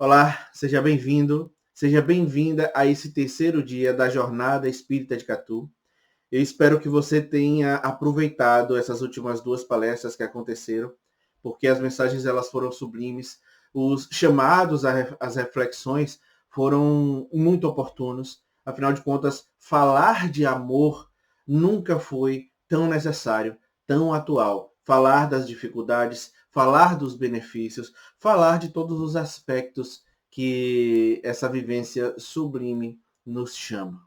Olá, seja bem-vindo, seja bem-vinda a esse terceiro dia da Jornada Espírita de Catu. Eu espero que você tenha aproveitado essas últimas duas palestras que aconteceram, porque as mensagens elas foram sublimes, os chamados às reflexões foram muito oportunos. Afinal de contas, falar de amor nunca foi tão necessário, tão atual. Falar das dificuldades, falar dos benefícios, falar de todos os aspectos que essa vivência sublime nos chama.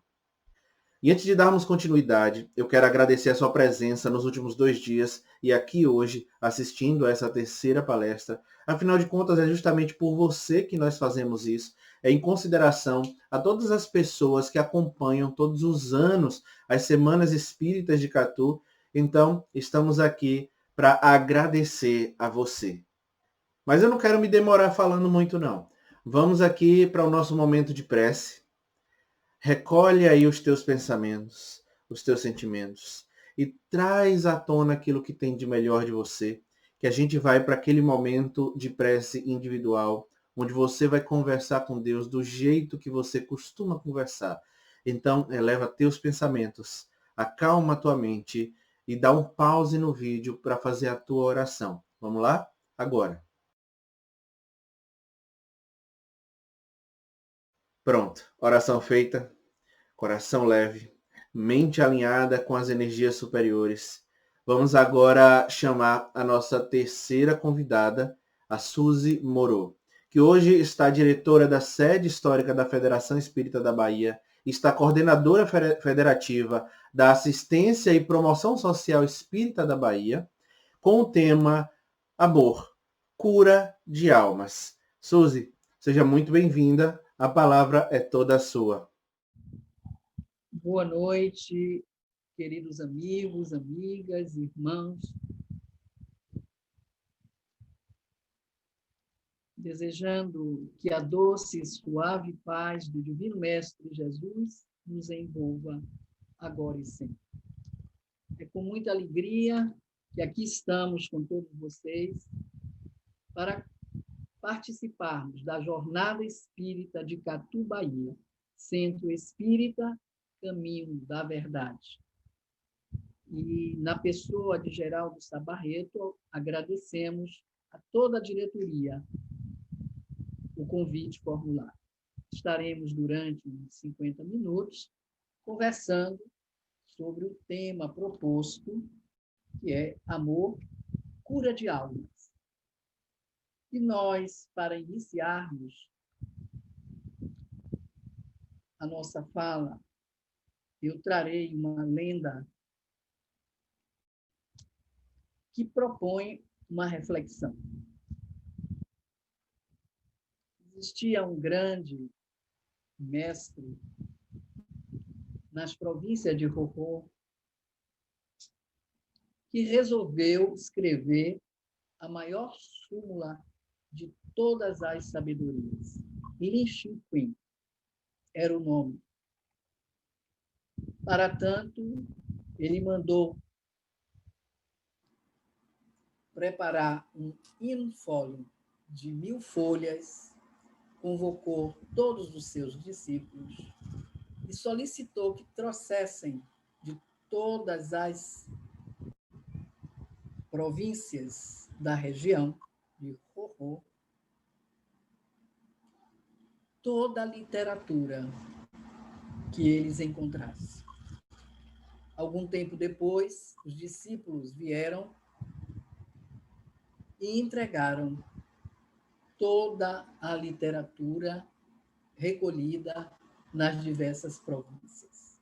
E antes de darmos continuidade, eu quero agradecer a sua presença nos últimos 2 dias e aqui hoje, assistindo a essa terceira palestra. Afinal de contas, é justamente por você que nós fazemos isso. É em consideração a todas as pessoas que acompanham todos os anos as Semanas Espíritas de Catu. Então, estamos aqui para agradecer a você. Mas eu não quero me demorar falando muito, não. Vamos aqui para o nosso momento de prece. Recolhe aí os teus pensamentos, os teus sentimentos e traz à tona aquilo que tem de melhor de você, que a gente vai para aquele momento de prece individual, onde você vai conversar com Deus do jeito que você costuma conversar. Então, eleva teus pensamentos, acalma tua mente e dá um pause no vídeo para fazer a tua oração. Vamos lá? Agora. Pronto, oração feita. Coração leve, mente alinhada com as energias superiores. Vamos agora chamar a nossa terceira convidada, a Suzy Moro, que hoje está diretora da sede histórica da Federação Espírita da Bahia, está coordenadora federativa da Assistência e Promoção Social Espírita da Bahia, com o tema Amor, Cura de Almas. Suzy, seja muito bem-vinda, a palavra é toda sua. Boa noite, queridos amigos, amigas, irmãos. Desejando que a doce e suave paz do Divino Mestre Jesus nos envolva agora e sempre. É com muita alegria que aqui estamos com todos vocês para participarmos da Jornada Espírita de Catu, Bahia, Centro Espírita, Caminho da Verdade. E, na pessoa de Geraldo Sá Barreto, agradecemos a toda a diretoria o convite formulado. Estaremos, durante uns 50 minutos, conversando sobre o tema proposto, que é Amor, Cura de Almas. E nós, para iniciarmos a nossa fala, eu trarei uma lenda que propõe uma reflexão. Existia um grande mestre nas províncias de Rorô que resolveu escrever a maior súmula de todas as sabedorias. Lin Xinquin era o nome. Para tanto, ele mandou preparar um infólio de 1000 folhas, convocou todos os seus discípulos e solicitou que trouxessem de todas as províncias da região de Rorô toda a literatura que eles encontrassem. Algum tempo depois, os discípulos vieram e entregaram toda a literatura recolhida nas diversas províncias.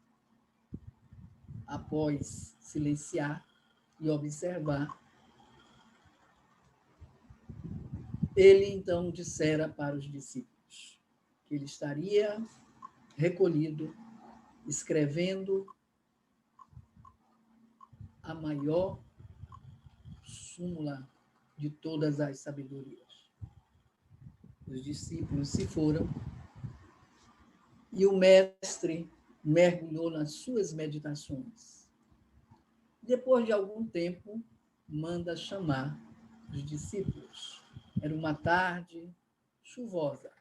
Após silenciar e observar, ele então dissera para os discípulos que ele estaria recolhido, escrevendo a maior súmula de todas as sabedorias. Os discípulos se foram e o mestre mergulhou nas suas meditações. Depois de algum tempo, manda chamar os discípulos. Era uma tarde chuvosa.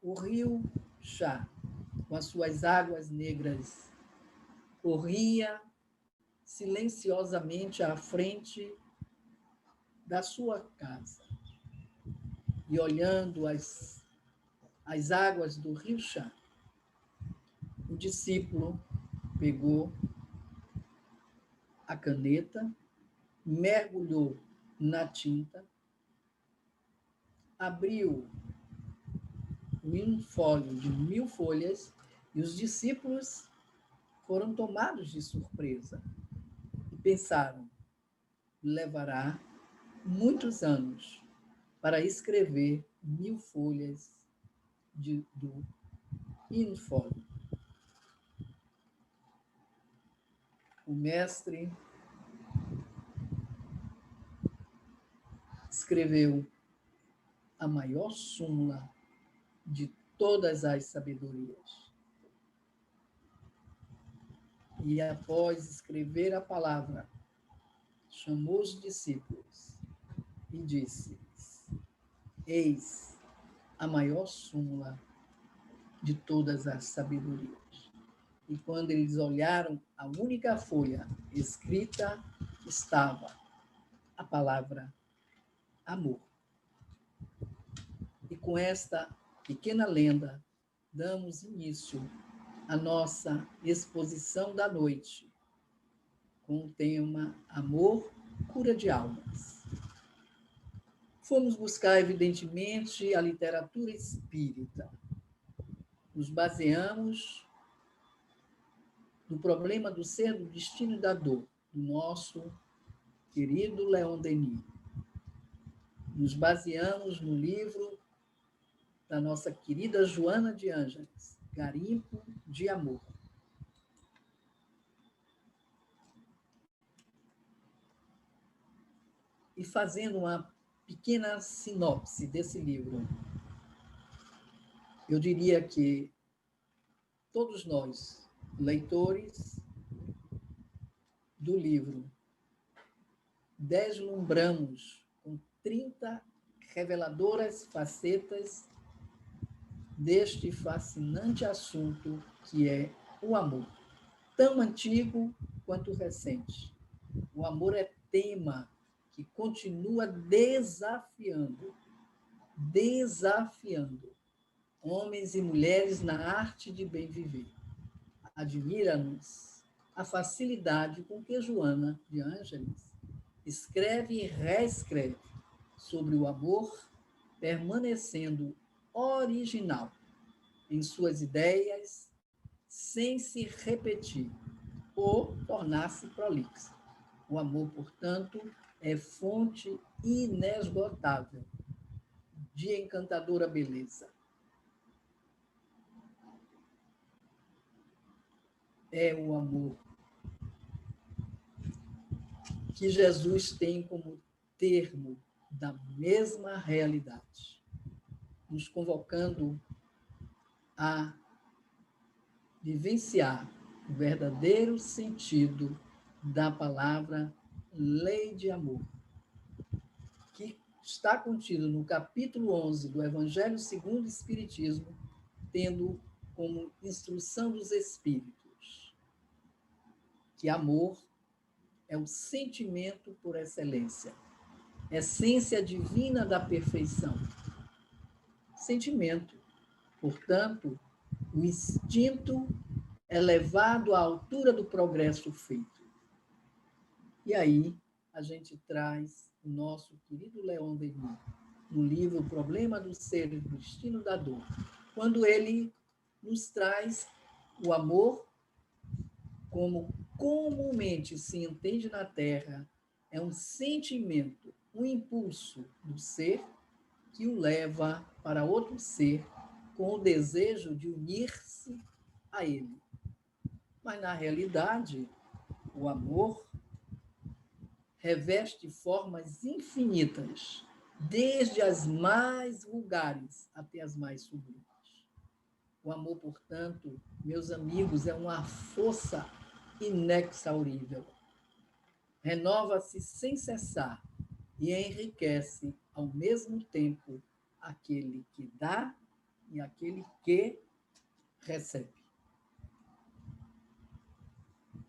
O rio Chá, com as suas águas negras, corria silenciosamente à frente da sua casa. E olhando as águas do rio Chá, o discípulo pegou a caneta, mergulhou na tinta, abriu um folho de 1000 folhas e os discípulos foram tomados de surpresa e pensaram: levará muitos anos para escrever 1000 folhas do infólio. O mestre escreveu a maior súmula de todas as sabedorias. E após escrever a palavra, chamou os discípulos e disse-lhes: eis a maior súmula de todas as sabedorias. E quando eles olharam, a única folha escrita estava a palavra amor. E com esta pequena lenda, damos início à nossa exposição da noite, com o tema Amor, Cura de Almas. Fomos buscar, evidentemente, a literatura espírita. Nos baseamos no problema do ser, do destino e da dor, do nosso querido Leon Denis. Nos baseamos no livro da nossa querida Joana de Ângeles, Garimpo de Amor. E fazendo uma pequena sinopse desse livro, eu diria que todos nós, leitores do livro, deslumbramos com 30 reveladoras facetas deste fascinante assunto que é o amor, tão antigo quanto recente. O amor é tema que continua desafiando homens e mulheres na arte de bem viver. Admira-nos a facilidade com que Joana de Ângeles escreve e reescreve sobre o amor, permanecendo original em suas ideias, sem se repetir ou tornar-se prolixa. O amor, portanto, é fonte inesgotável de encantadora beleza. É o amor que Jesus tem como termo da mesma realidade, nos convocando a vivenciar o verdadeiro sentido da palavra lei de amor, que está contido no capítulo 11 do Evangelho segundo o Espiritismo, tendo como instrução dos Espíritos que amor é o sentimento por excelência, essência divina da perfeição. Sentimento, portanto, o instinto elevado à altura do progresso feito. E aí a gente traz o nosso querido Leon Denis, no livro O Problema do Ser e do Destino da Dor, quando ele nos traz o amor como comumente se entende na Terra, é um sentimento, um impulso do ser que o leva para outro ser com o desejo de unir-se a ele. Mas, na realidade, o amor reveste formas infinitas, desde as mais vulgares até as mais sublimes. O amor, portanto, meus amigos, é uma força inexaurível. Renova-se sem cessar e enriquece ao mesmo tempo aquele que dá e aquele que recebe.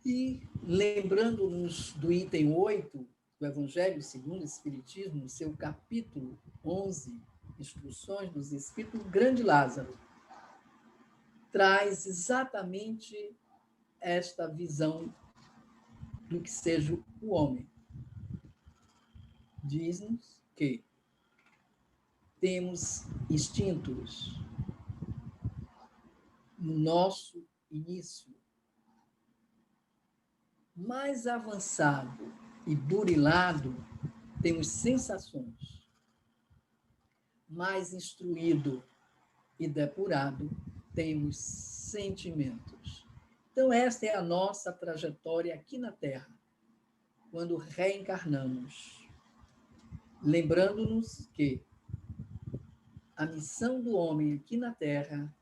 E lembrando-nos do item 8 do Evangelho segundo o Espiritismo, no seu capítulo 11, Instruções dos Espíritos, o grande Lázaro traz exatamente esta visão do que seja o homem. Diz-nos que temos instintos no nosso início mais avançado e burilado, temos sensações. Mais instruído e depurado, temos sentimentos. Então, esta é a nossa trajetória aqui na Terra, quando reencarnamos. Lembrando-nos que a missão do homem aqui na Terra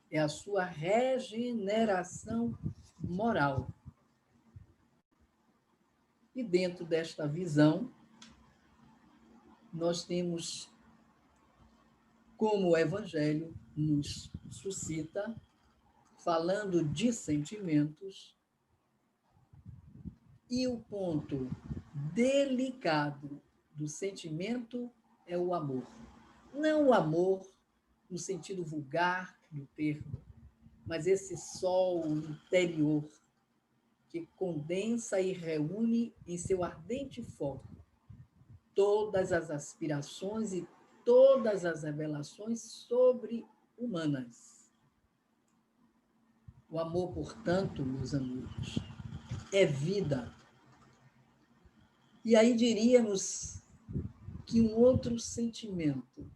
é a sua regeneração moral. E dentro desta visão, nós temos, como o Evangelho nos suscita, falando de sentimentos, e o ponto delicado do sentimento é o amor. Não o amor no sentido vulgar do termo, mas esse sol interior que condensa e reúne em seu ardente foco todas as aspirações e todas as revelações sobre-humanas. O amor, portanto, meus amigos, é vida. E aí diríamos que um outro sentimento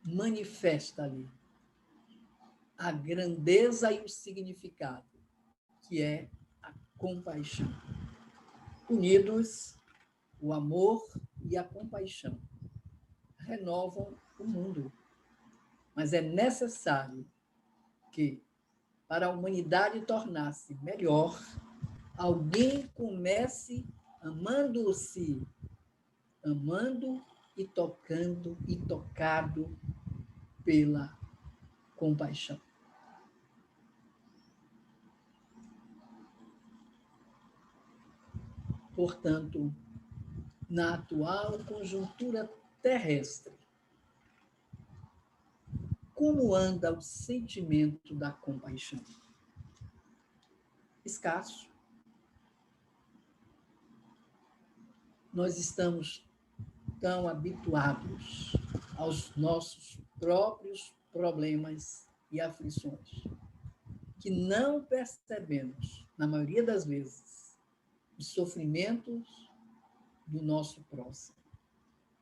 manifesta ali a grandeza e o significado, que é a compaixão. Unidos, o amor e a compaixão renovam o mundo. Mas é necessário que, para a humanidade tornar-se melhor, alguém comece amando-se, amando e tocando e tocado pela compaixão. Portanto, na atual conjuntura terrestre, como anda o sentimento da compaixão? Escasso. Nós estamos tão habituados aos nossos próprios problemas e aflições que não percebemos, na maioria das vezes, os sofrimentos do nosso próximo.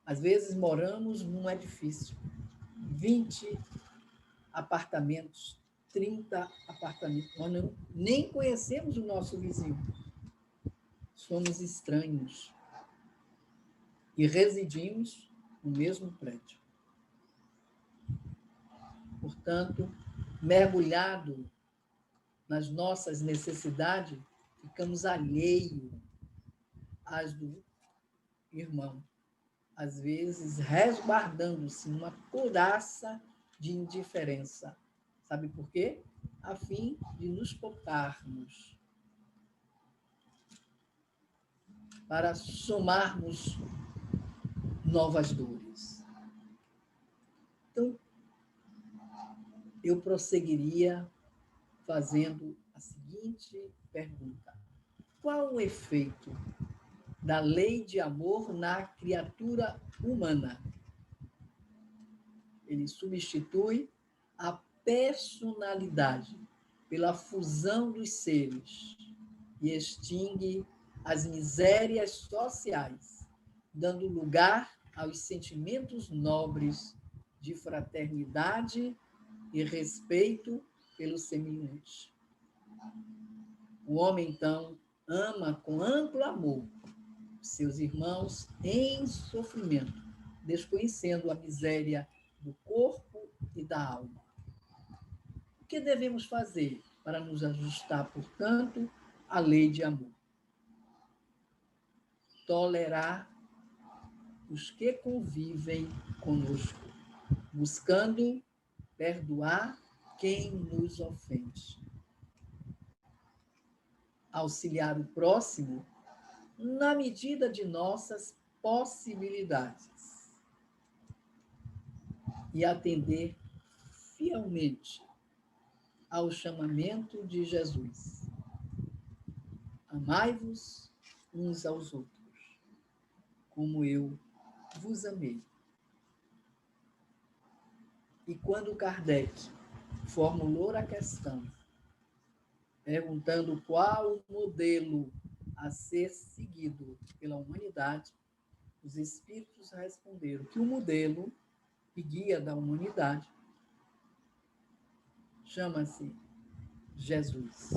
Às vezes moramos num edifício, 20 apartamentos, 30 apartamentos. Nós nem conhecemos o nosso vizinho. Somos estranhos e residimos no mesmo prédio. Portanto, mergulhado nas nossas necessidades, ficamos alheios às do irmão, às vezes resguardando-se numa couraça de indiferença. Sabe por quê? A fim de nos pouparmos, para somarmos novas dores. Então, eu prosseguiria fazendo a seguinte pergunta: qual o efeito da lei de amor na criatura humana? Ele substitui a personalidade pela fusão dos seres e extingue as misérias sociais, dando lugar aos sentimentos nobres de fraternidade e respeito pelo semelhante. O homem, então, ama com amplo amor seus irmãos em sofrimento, desconhecendo a miséria do corpo e da alma. O que devemos fazer para nos ajustar, portanto, à lei de amor? Tolerar os que convivem conosco, buscando perdoar quem nos ofende. Auxiliar o próximo na medida de nossas possibilidades e atender fielmente ao chamamento de Jesus. Amai-vos uns aos outros, como eu vos amei. E quando Kardec formulou a questão, perguntando qual o modelo a ser seguido pela humanidade, os espíritos responderam que o modelo e guia da humanidade chama-se Jesus.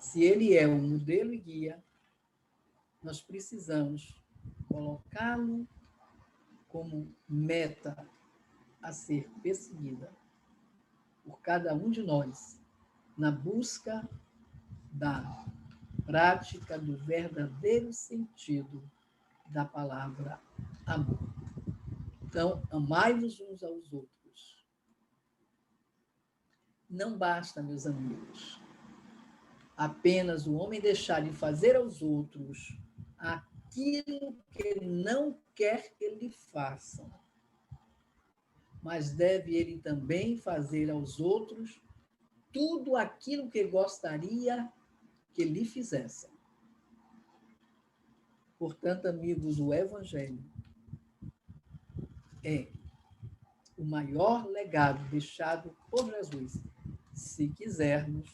Se ele é o modelo e guia, nós precisamos colocá-lo como meta a ser perseguida por cada um de nós, na busca da prática do verdadeiro sentido da palavra amor. Então, amai-vos uns aos outros. Não basta, meus amigos, apenas o homem deixar de fazer aos outros aquilo que não quer que lhe façam, mas deve ele também fazer aos outros tudo aquilo que gostaria que lhe fizessem. Portanto, amigos, o Evangelho é o maior legado deixado por Jesus, se quisermos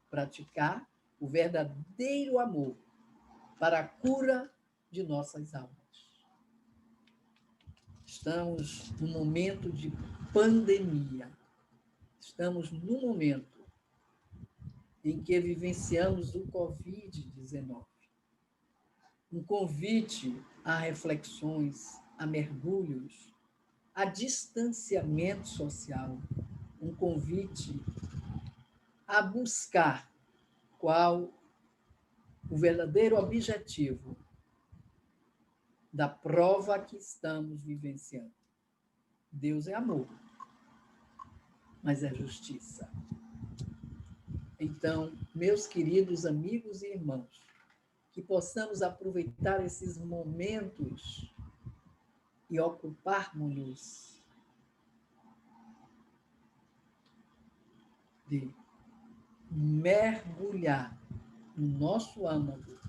praticar o verdadeiro amor para a cura de nossas almas. Estamos num momento de pandemia. Estamos num momento em que vivenciamos o Covid-19. Um convite a reflexões, a mergulhos, a distanciamento social, um convite a buscar qual o verdadeiro objetivo da prova que estamos vivenciando. Deus é amor, mas é justiça. Então, meus queridos amigos e irmãos, que possamos aproveitar esses momentos e ocuparmos-nos de mergulhar no nosso âmago,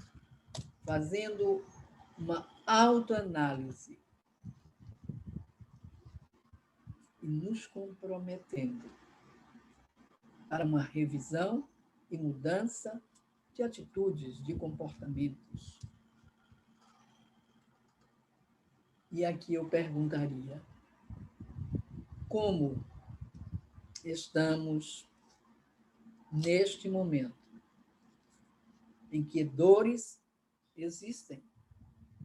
fazendo uma autoanálise e nos comprometendo para uma revisão e mudança de atitudes, de comportamentos. E aqui eu perguntaria: como estamos neste momento em que dores existem,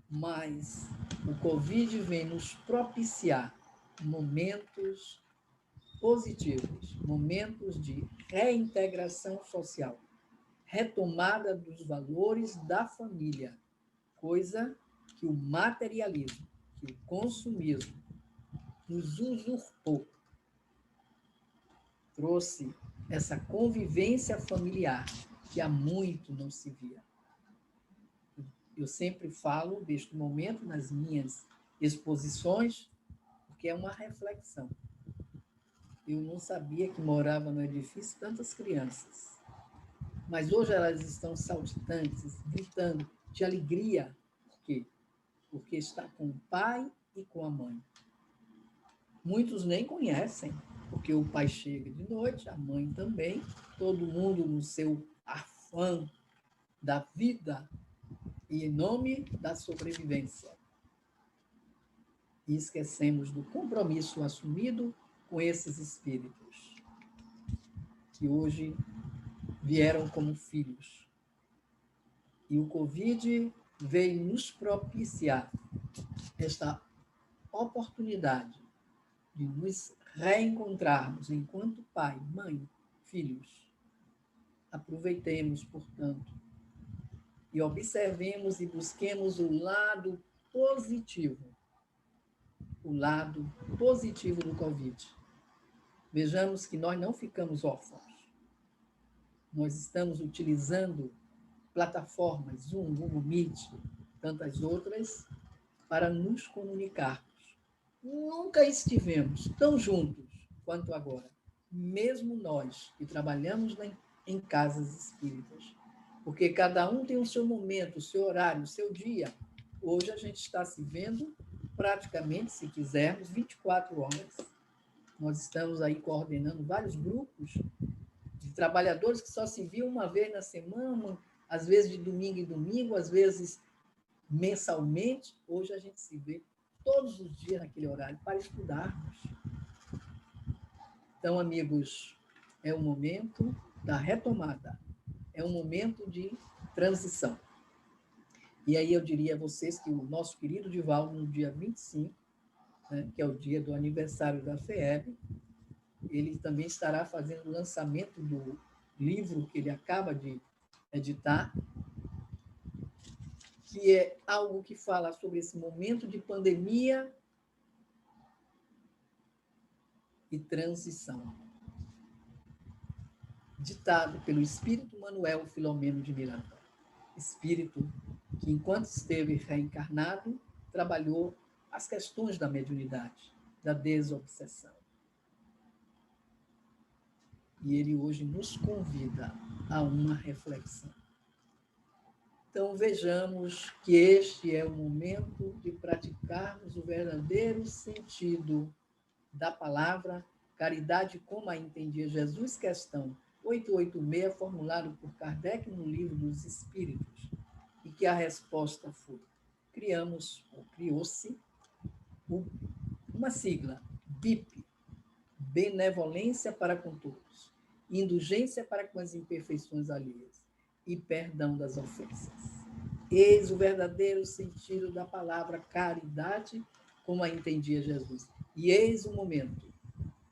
mas o Covid vem nos propiciar momentos positivos, momentos de reintegração social, retomada dos valores da família, coisa que o materialismo, que o consumismo nos usurpou. Trouxe essa convivência familiar que há muito não se via. Eu sempre falo deste momento nas minhas exposições, porque é uma reflexão. Eu não sabia que morava no edifício tantas crianças, mas hoje elas estão saltitantes, gritando de alegria. Por quê? Porque está com o pai e com a mãe. Muitos nem conhecem, porque o pai chega de noite, a mãe também, todo mundo no seu afã da vida e em nome da sobrevivência. E esquecemos do compromisso assumido com esses espíritos, que hoje vieram como filhos. E o Covid veio nos propiciar esta oportunidade de nos reencontrarmos enquanto pai, mãe, filhos. Aproveitemos, portanto, e observemos e busquemos o lado positivo. O lado positivo do Covid. Vejamos que nós não ficamos órfãos. Nós estamos utilizando plataformas, Zoom, Google Meet, tantas outras, para nos comunicarmos. Nunca estivemos tão juntos quanto agora, mesmo nós que trabalhamos em casas espíritas, porque cada um tem o seu momento, o seu horário, o seu dia. Hoje a gente está se vendo praticamente, se quisermos, 24 horas. Nós estamos aí coordenando vários grupos de trabalhadores que só se viam uma vez na semana, às vezes de domingo em domingo, às vezes mensalmente. Hoje a gente se vê todos os dias naquele horário para estudarmos. Então, amigos, é o momento da retomada, é um momento de transição. E aí eu diria a vocês que o nosso querido Divaldo, no dia 25, né, que é o dia do aniversário da FEEB, ele também estará fazendo o lançamento do livro que ele acaba de editar, que é algo que fala sobre esse momento de pandemia e transição, ditado pelo espírito Manuel Filomeno de Miranda, espírito que, enquanto esteve reencarnado, trabalhou as questões da mediunidade, da desobsessão. E ele hoje nos convida a uma reflexão. Então, vejamos que este é o momento de praticarmos o verdadeiro sentido da palavra caridade como a entendia Jesus, questão 886, formulado por Kardec no Livro dos Espíritos, e que a resposta foi: criou-se uma sigla, BIP, benevolência para com todos, indulgência para com as imperfeições alheias e perdão das ofensas. Eis o verdadeiro sentido da palavra caridade, como a entendia Jesus. E eis o momento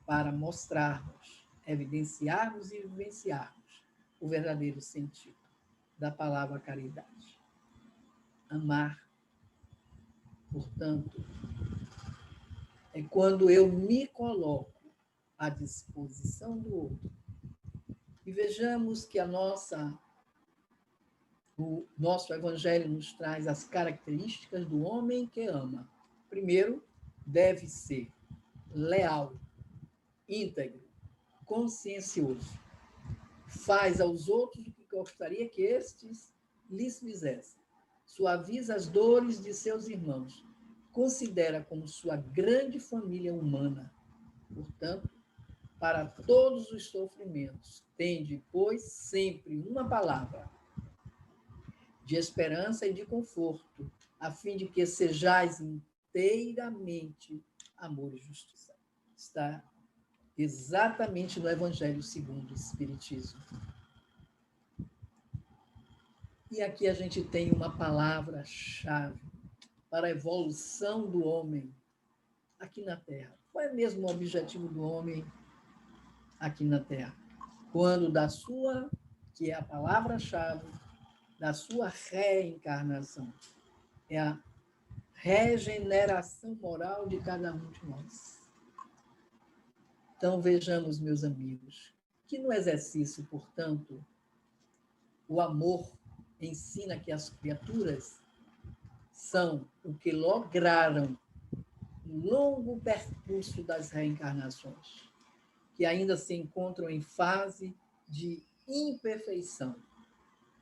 para mostrarmos, evidenciarmos e vivenciarmos o verdadeiro sentido da palavra caridade. Amar, portanto, é quando eu me coloco à disposição do outro. E vejamos que o nosso Evangelho nos traz as características do homem que ama. Primeiro, deve ser leal, íntegro, consciencioso. Faz aos outros o que gostaria que estes lhes fizessem. Suaviza as dores de seus irmãos. Considera como sua grande família humana. Portanto, para todos os sofrimentos, tende, pois, sempre uma palavra de esperança e de conforto, a fim de que sejais inteiramente amor e justiça. Está exatamente no Evangelho segundo o Espiritismo. E aqui a gente tem uma palavra-chave para a evolução do homem aqui na Terra. Qual é mesmo o objetivo do homem aqui na Terra? Quando que é a palavra-chave, da sua reencarnação. É a regeneração moral de cada um de nós. Então, vejamos, meus amigos, que no exercício, portanto, o amor ensina que as criaturas são o que lograram no longo percurso das reencarnações, que ainda se encontram em fase de imperfeição,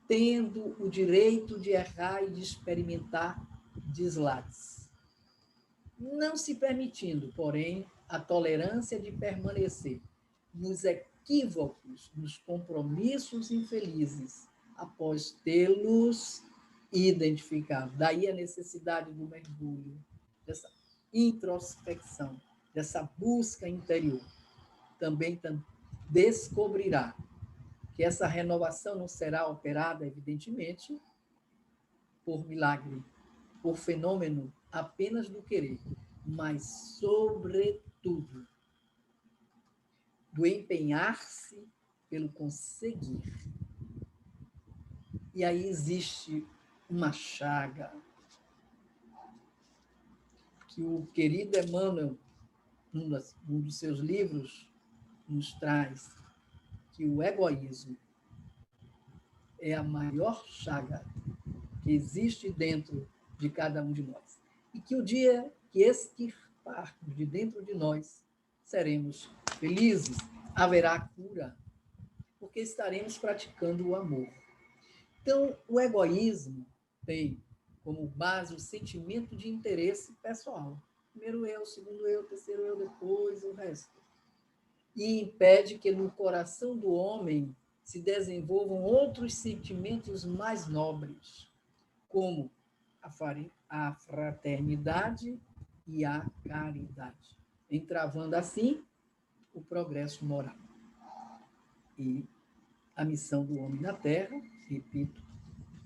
tendo o direito de errar e de experimentar deslates, não se permitindo, porém, a tolerância de permanecer nos equívocos, nos compromissos infelizes, após tê-los identificado. Daí a necessidade do mergulho, dessa introspecção, dessa busca interior. Também descobrirá que essa renovação não será operada, evidentemente, por milagre, por fenômeno apenas do querer, mas, sobretudo, do empenhar-se pelo conseguir. E aí existe uma chaga que o querido Emmanuel, um dos seus livros, nos traz que o egoísmo é a maior chaga que existe dentro de cada um de nós. E que o dia que extirparmos de dentro de nós, seremos felizes, haverá cura, porque estaremos praticando o amor. Então, o egoísmo tem como base o sentimento de interesse pessoal. Primeiro eu, segundo eu, terceiro eu, depois o resto. E impede que no coração do homem se desenvolvam outros sentimentos mais nobres, como a fraternidade e a caridade, entravando assim o progresso moral. E a missão do homem na Terra, repito,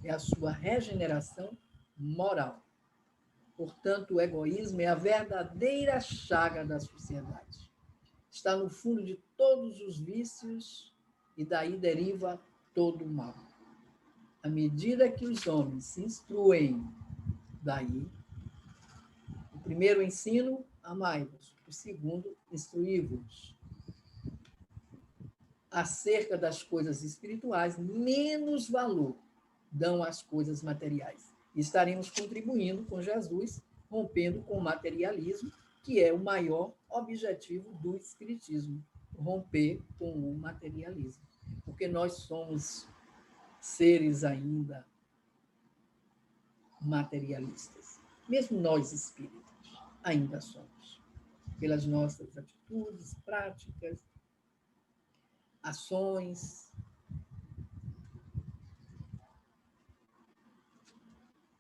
é a sua regeneração moral. Portanto, o egoísmo é a verdadeira chaga da sociedade. Está no fundo de todos os vícios e daí deriva todo o mal. À medida que os homens se instruem daí, o primeiro ensino, amai-vos. O segundo, instruí-vos. Acerca das coisas espirituais, menos valor dão às coisas materiais. E estaremos contribuindo com Jesus, rompendo com o materialismo, que é o maior objetivo do espiritismo, romper com o materialismo. Porque nós somos seres ainda materialistas. Mesmo nós espíritas ainda somos. Pelas nossas atitudes, práticas, ações.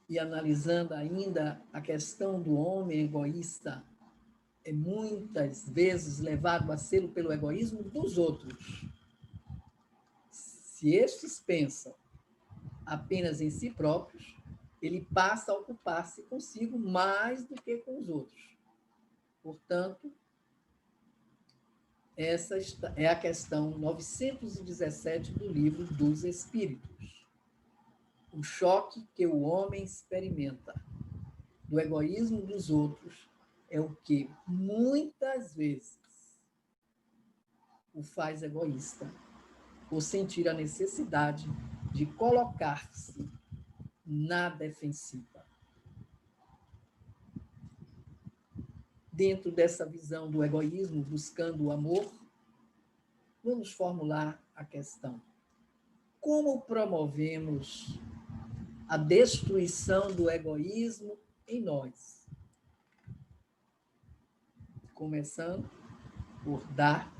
E analisando ainda a questão do homem egoísta, é muitas vezes levado a sê-lo pelo egoísmo dos outros. Se estes pensam apenas em si próprios, ele passa a ocupar-se consigo mais do que com os outros. Portanto, essa é a questão 917 do Livro dos Espíritos. O choque que o homem experimenta do egoísmo dos outros é o que muitas vezes o faz egoísta, por sentir a necessidade de colocar-se na defensiva. Dentro dessa visão do egoísmo, buscando o amor, vamos formular a questão: como promovemos a destruição do egoísmo em nós? Começando por dar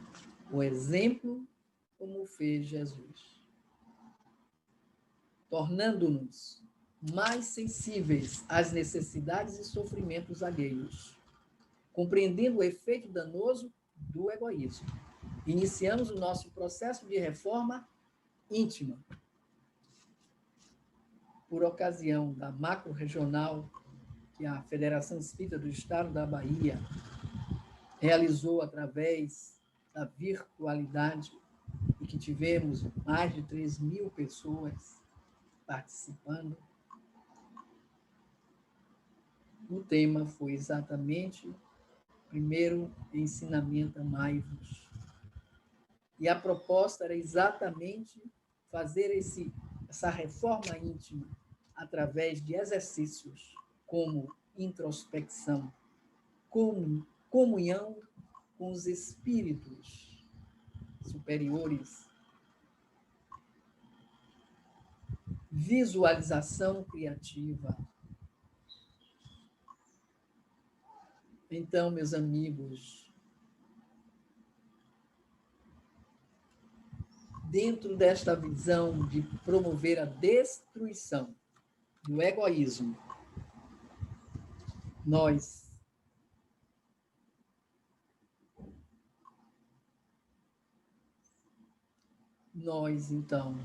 o exemplo como fez Jesus, tornando-nos mais sensíveis às necessidades e sofrimentos alheios, compreendendo o efeito danoso do egoísmo. Iniciamos o nosso processo de reforma íntima, por ocasião da macro-regional que a Federação Espírita do Estado da Bahia realizou através da virtualidade e que tivemos mais de 3.000 pessoas participando. O tema foi exatamente, primeiro, ensinamento amai-vos. E a proposta era exatamente fazer essa reforma íntima através de exercícios como introspecção, comunhão com os espíritos superiores, visualização criativa. Então, meus amigos, dentro desta visão de promover a destruição do egoísmo, nós então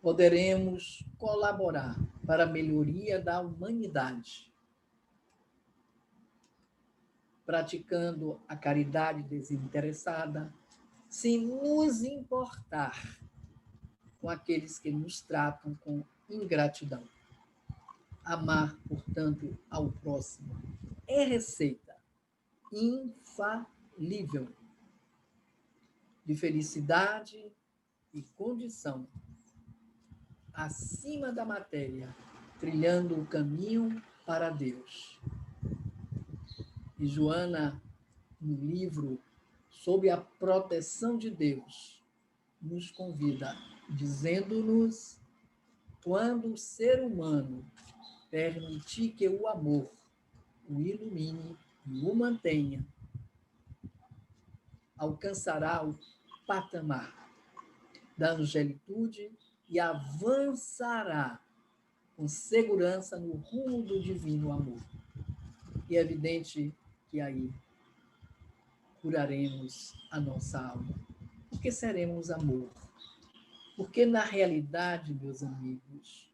poderemos colaborar para a melhoria da humanidade, praticando a caridade desinteressada, sem nos importar com aqueles que nos tratam com ingratidão. Amar, portanto, ao próximo é receita infalível de felicidade e condição acima da matéria, trilhando o caminho para Deus. E Joana, no livro Sob a Proteção de Deus, nos convida, dizendo-nos: quando o ser humano permitir que o amor o ilumine e o mantenha, alcançará o patamar da angelitude e avançará com segurança no rumo do divino amor. E é evidente que aí curaremos a nossa alma, porque seremos amor. Porque, na realidade, meus amigos,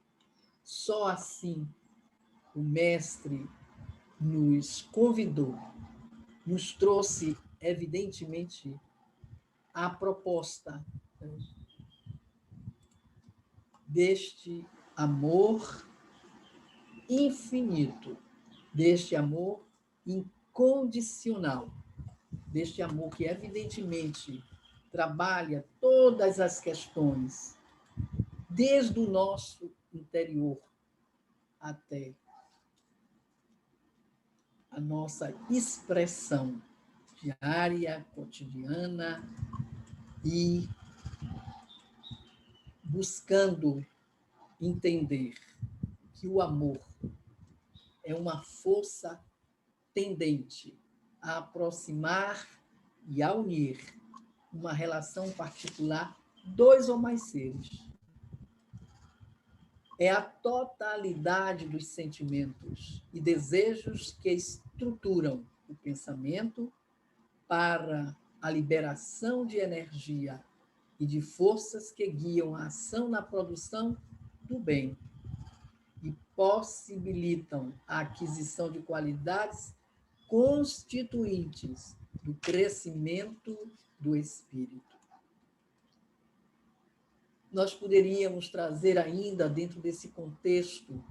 só assim o Mestre nos convidou, nos trouxe, evidentemente, a proposta deste amor infinito, deste amor incondicional, deste amor que, evidentemente, trabalha todas as questões, desde o nosso interior até a nossa expressão diária, cotidiana, e buscando entender que o amor é uma força tendente a aproximar e a unir uma relação particular, dois ou mais seres. É a totalidade dos sentimentos e desejos que estruturam o pensamento para a liberação de energia e de forças que guiam a ação na produção do bem e possibilitam a aquisição de qualidades constituintes do crescimento do espírito. Nós poderíamos trazer ainda, dentro desse contexto,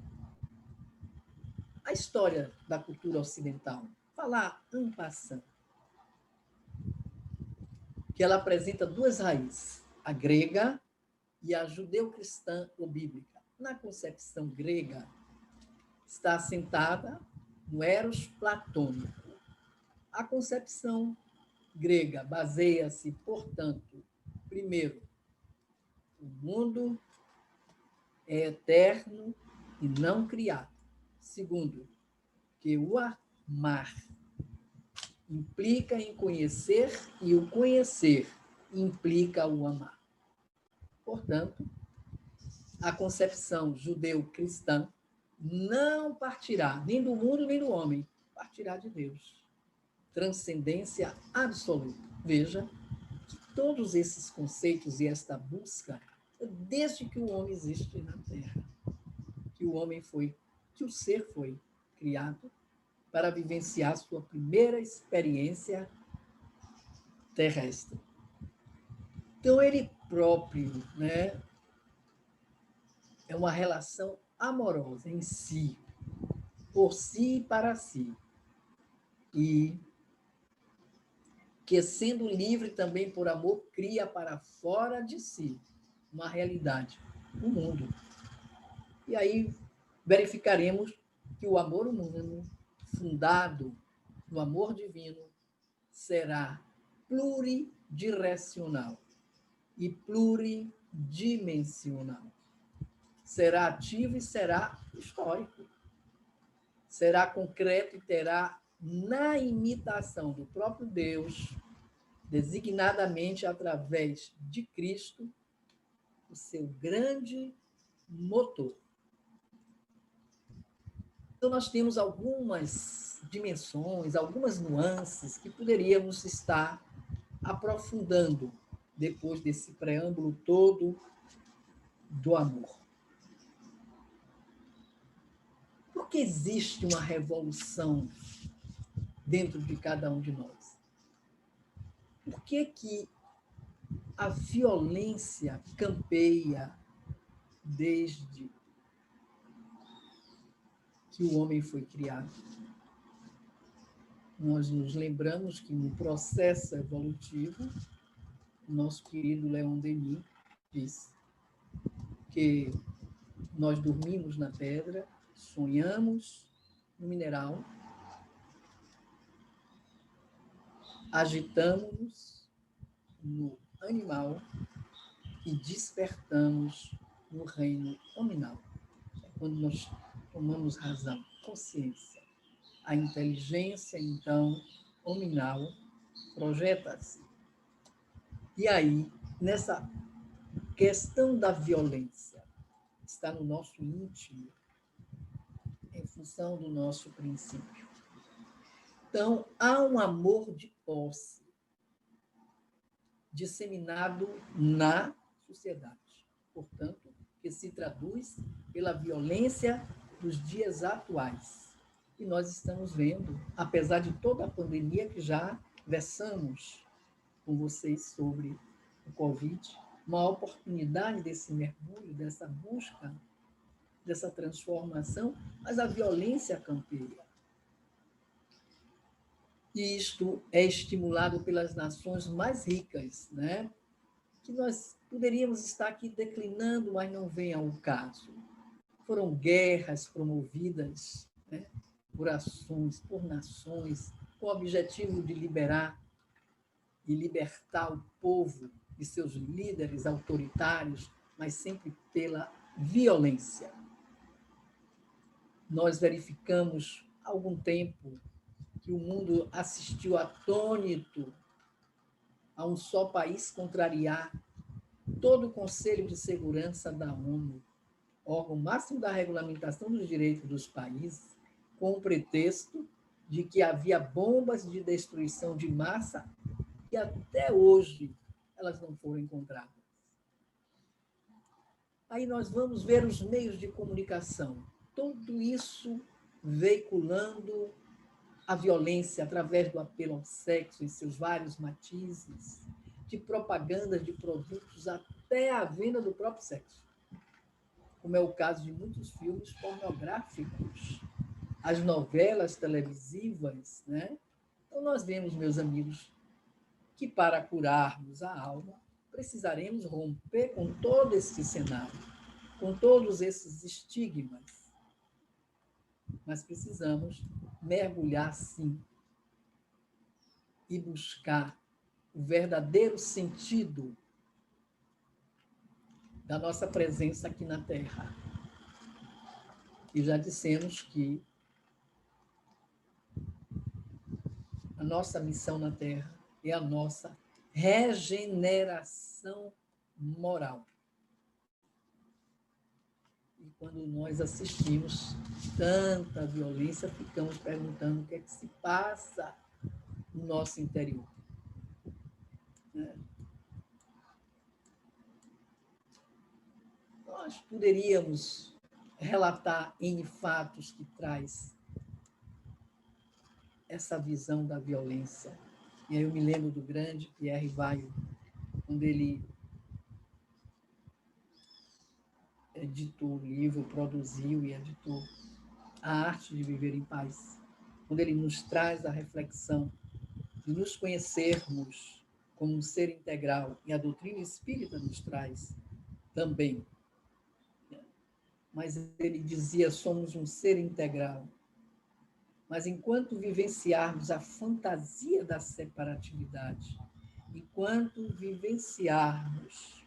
a história da cultura ocidental, falar en passant, que ela apresenta duas raízes, a grega e a judeu-cristã ou bíblica. Na concepção grega, está assentada no eros platônico. A concepção grega baseia-se, portanto, primeiro, o mundo é eterno e não criado. Segundo, que o amar implica em conhecer e o conhecer implica o amar. Portanto, a concepção judeu-cristã não partirá nem do mundo nem do homem, partirá de Deus. Transcendência absoluta. Veja que todos esses conceitos e esta busca, desde que o homem existe na Terra, que o homem foi, que o ser foi criado para vivenciar sua primeira experiência terrestre. Então, ele próprio, né, é uma relação amorosa em si, por si e para si. E que, sendo livre também por amor, cria para fora de si uma realidade, um mundo. E aí verificaremos que o amor humano, fundado no amor divino, será pluridirecional e pluridimensional. Será ativo e será histórico. Será concreto e terá, na imitação do próprio Deus, designadamente através de Cristo, o seu grande motor. Então, nós temos algumas dimensões, algumas nuances que poderíamos estar aprofundando depois desse preâmbulo todo do amor. Por que existe uma revolução dentro de cada um de nós? Por que a violência campeia desde que o homem foi criado. Nós nos lembramos que no processo evolutivo, o nosso querido Leon Denis diz que nós dormimos na pedra, sonhamos no mineral, agitamos-nos no animal e despertamos no reino nominal. É quando nós tomamos razão, consciência. A inteligência, então, nominal, projeta-se. E aí, nessa questão da violência, está no nosso íntimo, em função do nosso princípio. Então, há um amor de posse disseminado na sociedade, portanto, que se traduz pela violência dos dias atuais. E nós estamos vendo, apesar de toda a pandemia que já versamos com vocês sobre o Covid, uma oportunidade desse mergulho, dessa busca, dessa transformação, mas a violência campeia. E isto é estimulado pelas nações mais ricas, né? Que nós poderíamos estar aqui declinando, mas não vem ao caso. Foram guerras promovidas, né, por ações, por nações, com o objetivo de liberar e libertar o povo de seus líderes autoritários, mas sempre pela violência. Nós verificamos há algum tempo que o mundo assistiu atônito a um só país contrariar todo o Conselho de Segurança da ONU, órgão máximo da regulamentação dos direitos dos países, com o pretexto de que havia bombas de destruição de massa e até hoje elas não foram encontradas. Aí nós vamos ver os meios de comunicação, tudo isso veiculando a violência através do apelo ao sexo em seus vários matizes, de propaganda de produtos até a venda do próprio sexo, como é o caso de muitos filmes pornográficos, as novelas televisivas, né? Então nós vemos, meus amigos, que para curarmos a alma, precisaremos romper com todo esse cenário, com todos esses estigmas, mas precisamos mergulhar, sim, e buscar o verdadeiro sentido da nossa presença aqui na Terra. E já dissemos que a nossa missão na Terra é a nossa regeneração moral. E quando nós assistimos tanta violência, ficamos perguntando o que é que se passa no nosso interior. Nós poderíamos relatar N fatos que traz essa visão da violência. E aí eu me lembro do grande Pierre Vaillant, quando ele editou o livro, produziu e editou A Arte de Viver em Paz, quando ele nos traz a reflexão de nos conhecermos como um ser integral, e a doutrina espírita nos traz também. Mas ele dizia, somos um ser integral. Mas enquanto vivenciarmos a fantasia da separatividade, enquanto vivenciarmos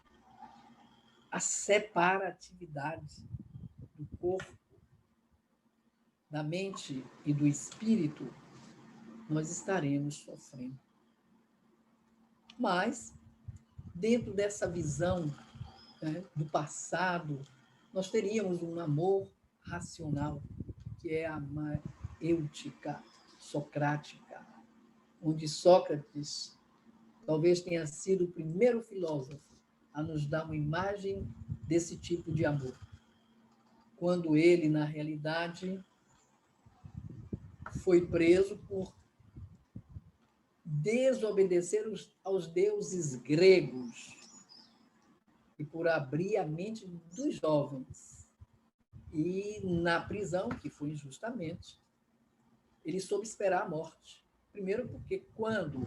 a separatividade do corpo, da mente e do espírito, nós estaremos sofrendo. Mas, dentro dessa visão, né, do passado, nós teríamos um amor racional, que é a maêutica socrática, onde Sócrates talvez tenha sido o primeiro filósofo a nos dar uma imagem desse tipo de amor. Quando ele, na realidade, foi preso por desobedecer aos deuses gregos e por abrir a mente dos jovens E na prisão, que foi injustamente, ele soube esperar a morte. Primeiro porque quando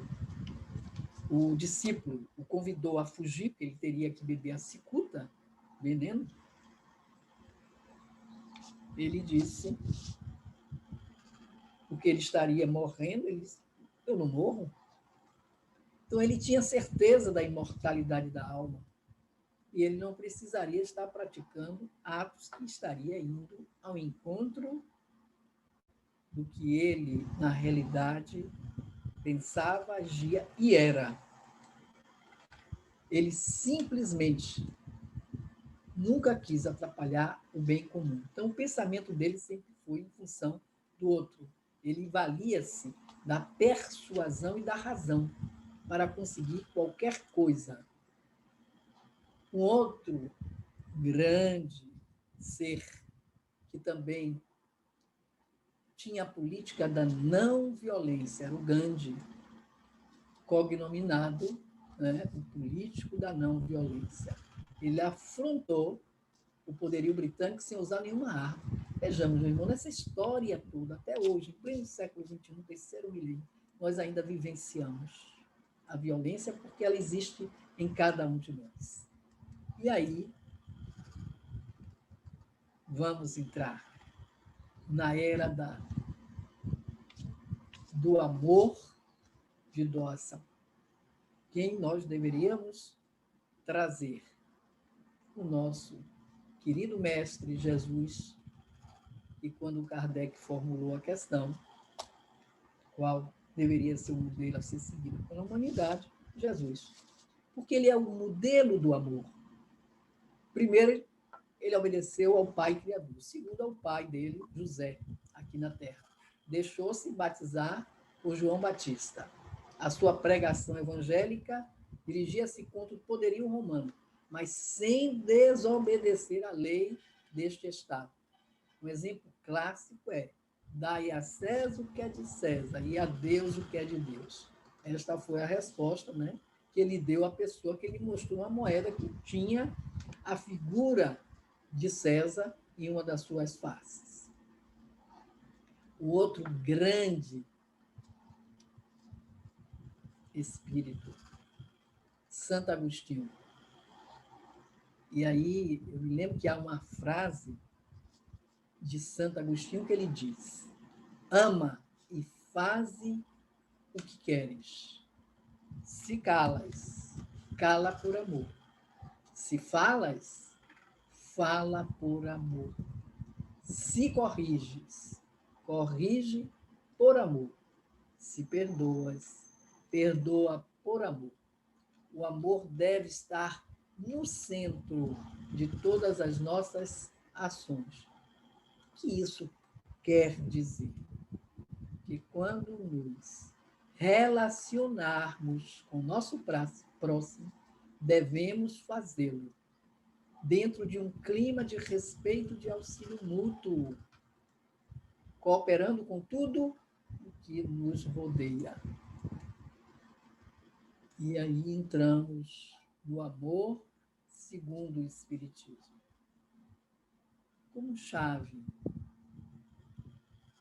o discípulo o convidou a fugir, porque ele teria que beber a cicuta, veneno, ele disse, porque ele estaria morrendo, ele disse, eu não morro. Então ele tinha certeza da imortalidade da alma e ele não precisaria estar praticando atos que estaria indo ao encontro do que ele, na realidade, pensava, agia e era. Ele simplesmente nunca quis atrapalhar o bem comum. Então, o pensamento dele sempre foi em função do outro. Ele valia-se da persuasão e da razão para conseguir qualquer coisa. Um outro grande ser que também tinha a política da não violência, era o Gandhi, cognominado, né, o político da não violência. Ele afrontou o poderio britânico sem usar nenhuma arma. Vejamos, meu irmão, nessa história toda, até hoje, em pleno século XXI, no terceiro milênio, nós ainda vivenciamos a violência porque ela existe em cada um de nós. E aí, vamos entrar na era do amor de doação. Quem nós deveríamos trazer? O nosso querido mestre Jesus, e quando Kardec formulou a questão, qual deveria ser o modelo a ser seguido pela humanidade, Jesus. Porque ele é o modelo do amor. Primeiro, ele obedeceu ao pai criador. Segundo, ao pai dele, José, aqui na terra. Deixou-se batizar por João Batista. A sua pregação evangélica dirigia-se contra o poderio romano, mas sem desobedecer à lei deste Estado. Um exemplo clássico é: dai a César o que é de César e a Deus o que é de Deus. Esta foi a resposta, né, que ele deu à pessoa que ele mostrou uma moeda que tinha a figura de César em uma das suas faces. O outro grande espírito, Santo Agostinho. E aí eu me lembro que há uma frase de Santo Agostinho que ele diz: ama e faze o que queres. Se calas, cala por amor. Se falas, fala por amor. Se corriges, corrige por amor. Se perdoas, perdoa por amor. O amor deve estar no centro de todas as nossas ações. O que isso quer dizer? Que quando nos relacionarmos com o nosso próximo, devemos fazê-lo dentro de um clima de respeito e de auxílio mútuo, cooperando com tudo o que nos rodeia. E aí entramos no amor segundo o Espiritismo, como chave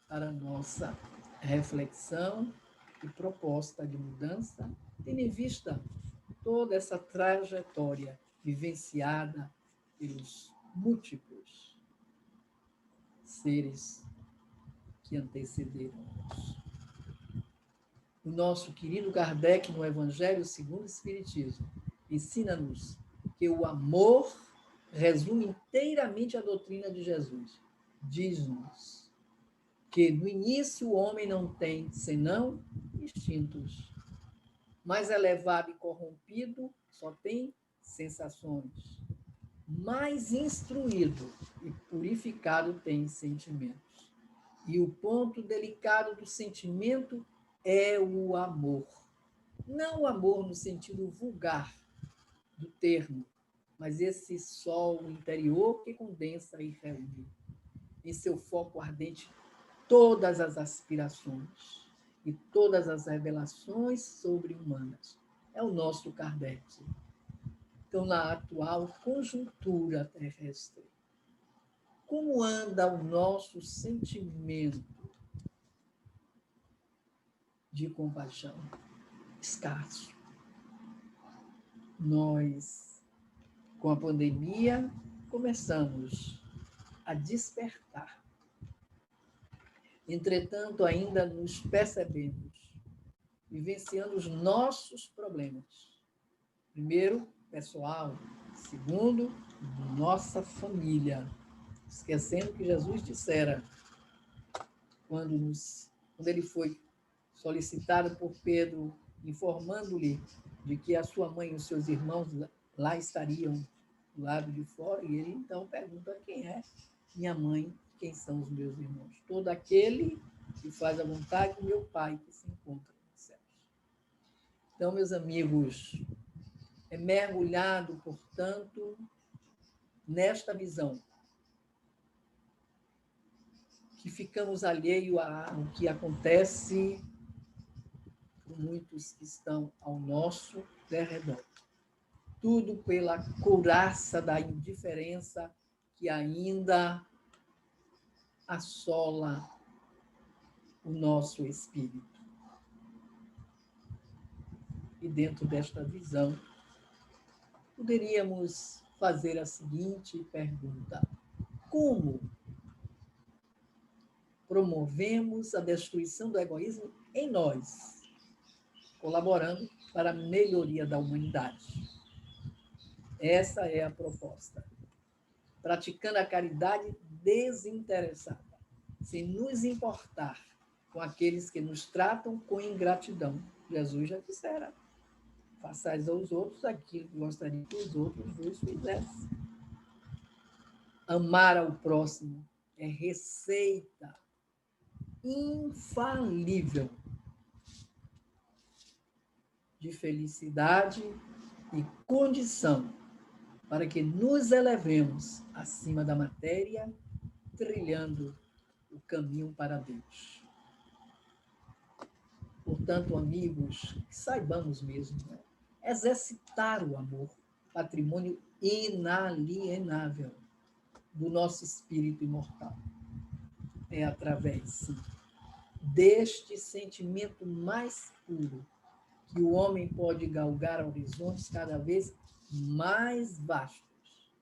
para a nossa reflexão e proposta de mudança, tendo em vista toda essa trajetória vivenciada pelos múltiplos seres que antecederam-nos. O nosso querido Kardec, no Evangelho segundo o Espiritismo, ensina-nos que o amor resume inteiramente a doutrina de Jesus. Diz-nos que no início o homem não tem senão instintos. Mais elevado e corrompido só tem sensações. Mais instruído e purificado tem sentimentos. E o ponto delicado do sentimento é o amor. Não o amor no sentido vulgar do termo, mas esse sol interior que condensa e reúne em seu foco ardente todas as aspirações e todas as revelações sobre-humanas. É o nosso Kardec. Então, na atual conjuntura terrestre, Como anda o nosso sentimento de compaixão? Escasso. Nós, com a pandemia, começamos a despertar. Entretanto, ainda nos percebemos, vivenciando os nossos problemas. Primeiro, pessoal. Segundo, nossa família. Esquecendo que Jesus dissera, quando ele foi solicitado por Pedro, informando-lhe de que a sua mãe e os seus irmãos lá estariam do lado de fora, e ele então pergunta: quem é minha mãe, quem são os meus irmãos? Todo aquele que faz a vontade do meu Pai que se encontra nos céus. Então, meus amigos, é mergulhado, portanto, nesta visão que ficamos alheios ao que acontece com muitos que estão ao nosso derredor. Tudo pela couraça da indiferença que ainda assola o nosso espírito. E dentro desta visão, poderíamos fazer a seguinte pergunta: como promovemos a destruição do egoísmo em nós, colaborando para a melhoria da humanidade? Essa é a proposta. Praticando a caridade desinteressada, sem nos importar com aqueles que nos tratam com ingratidão. Jesus já dissera: façais aos outros aquilo que gostaria que os outros vos fizessem. Amar ao próximo é receita infalível de felicidade e condição para que nos elevemos acima da matéria, trilhando o caminho para Deus. Portanto, amigos, saibamos mesmo, exercitar o amor, patrimônio inalienável do nosso espírito imortal. É através, sim, deste sentimento mais puro que o homem pode galgar horizontes cada vez mais vastos,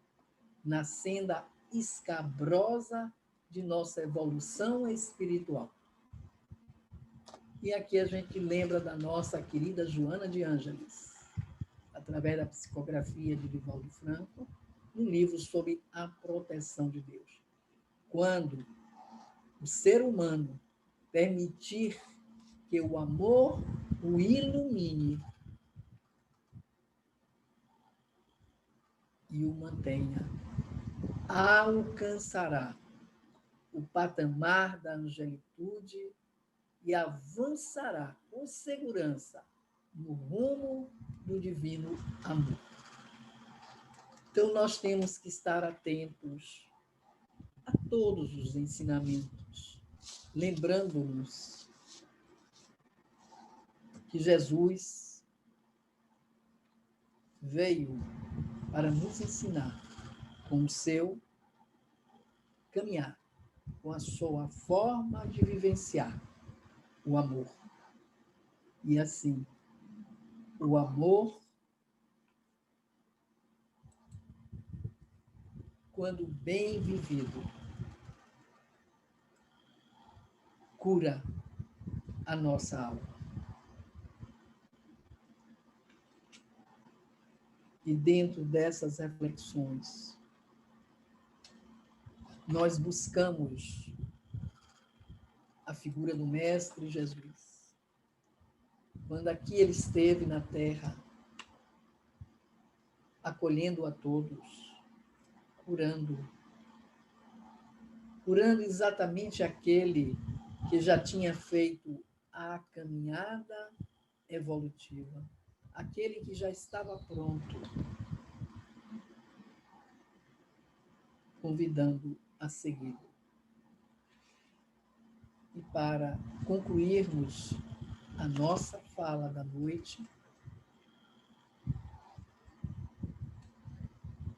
na senda escabrosa de nossa evolução espiritual. E aqui a gente lembra da nossa querida Joana de Ângeles, através da psicografia de Divaldo Franco, no livro sobre a proteção de Deus. Quando o ser humano permitir que o amor o ilumine e o mantenha, alcançará o patamar da angelitude e avançará com segurança no rumo do divino amor. Então, nós temos que estar atentos a todos os ensinamentos, lembrando-nos que Jesus veio para nos ensinar com o seu caminhar, com a sua forma de vivenciar o amor. E assim, o amor, quando bem vivido, cura a nossa alma. E dentro dessas reflexões, nós buscamos a figura do Mestre Jesus. Quando aqui ele esteve na Terra, acolhendo a todos, curando exatamente aquele que já tinha feito a caminhada evolutiva, aquele que já estava pronto, convidando a segui-lo. E para concluirmos a nossa fala da noite,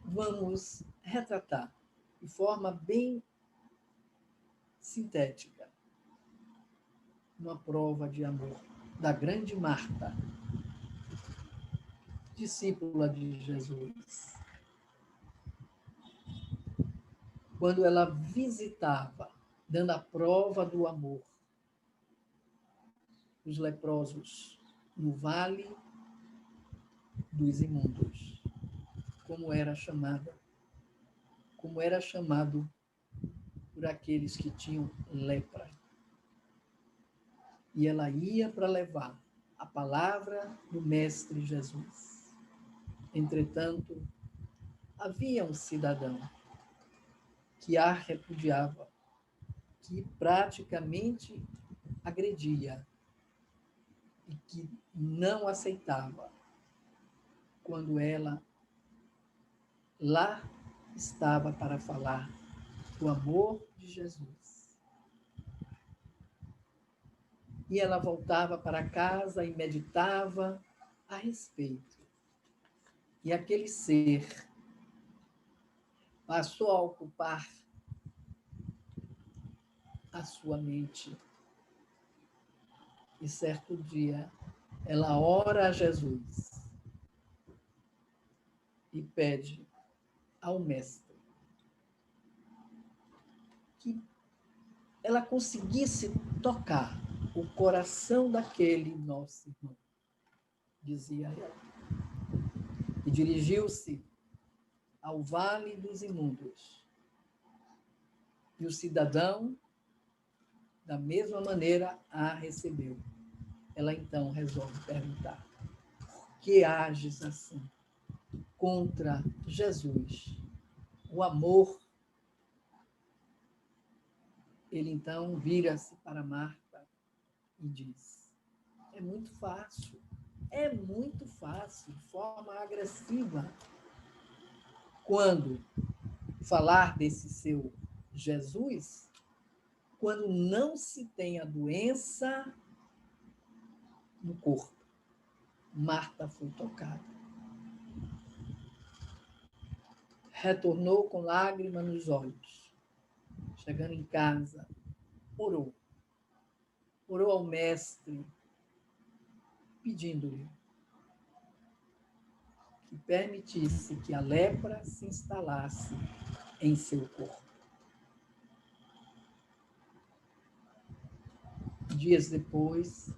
vamos retratar de forma bem sintética, uma prova de amor da grande Marta, discípula de Jesus. Quando ela visitava, dando a prova do amor, os leprosos no Vale dos Imundos, como era chamado por aqueles que tinham lepra. E ela ia para levar a palavra do Mestre Jesus. Entretanto, havia um cidadão que a repudiava, que praticamente agredia e que não aceitava quando ela lá estava para falar do amor de Jesus. E ela voltava para casa e meditava a respeito. E aquele ser passou a ocupar a sua mente. E certo dia, ela ora a Jesus e pede ao Mestre que ela conseguisse tocar o coração daquele nosso irmão, dizia ela. E dirigiu-se ao Vale dos Imundos. E o cidadão, da mesma maneira, a recebeu. Ela então resolve perguntar: por que ages assim contra Jesus, o amor? Ele então vira-se para Marta e diz: é muito fácil, de forma agressiva, quando falar desse seu Jesus, quando não se tem a doença no corpo. Marta foi tocada. Retornou com lágrimas nos olhos. Chegando em casa, orou. Orou ao Mestre, pedindo-lhe que permitisse que a lepra se instalasse em seu corpo. Dias depois,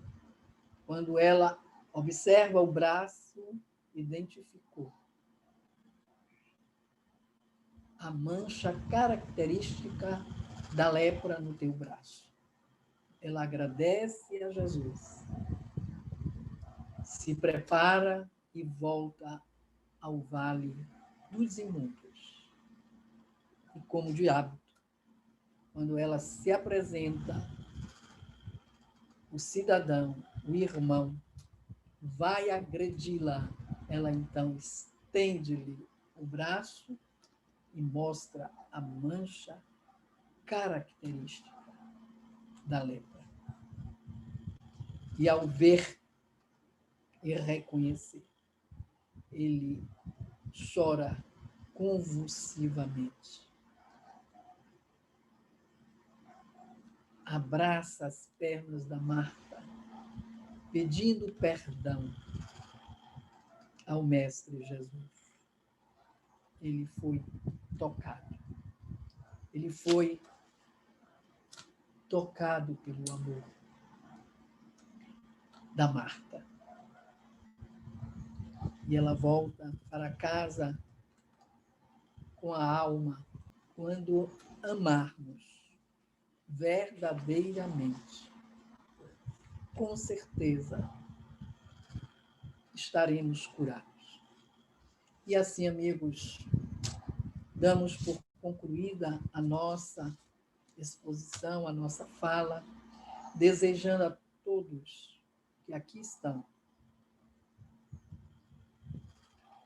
quando ela observa o braço, identificou a mancha característica da lepra no teu braço. Ela agradece a Jesus, se prepara e volta ao Vale dos Imundos. E como de hábito, quando ela se apresenta, o cidadão, o irmão, vai agredi-la. Ela então estende-lhe o braço e mostra a mancha característica da lepra. E ao ver e reconhecer, ele chora convulsivamente. Abraça as pernas da Marta, pedindo perdão ao Mestre Jesus. Ele foi tocado. Ele foi tocado pelo amor da Marta. E ela volta para casa com a alma. Quando amarmos verdadeiramente, com certeza estaremos curados. E assim, amigos, damos por concluída a nossa exposição, a nossa fala, desejando a todos que aqui estão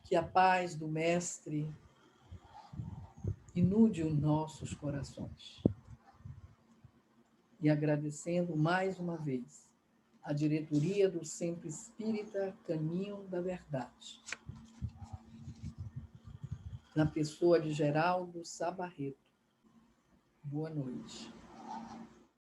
que a paz do Mestre inunde os nossos corações. E agradecendo mais uma vez a diretoria do Centro Espírita Caminho da Verdade, na pessoa de Geraldo Sá Barreto, Boa noite.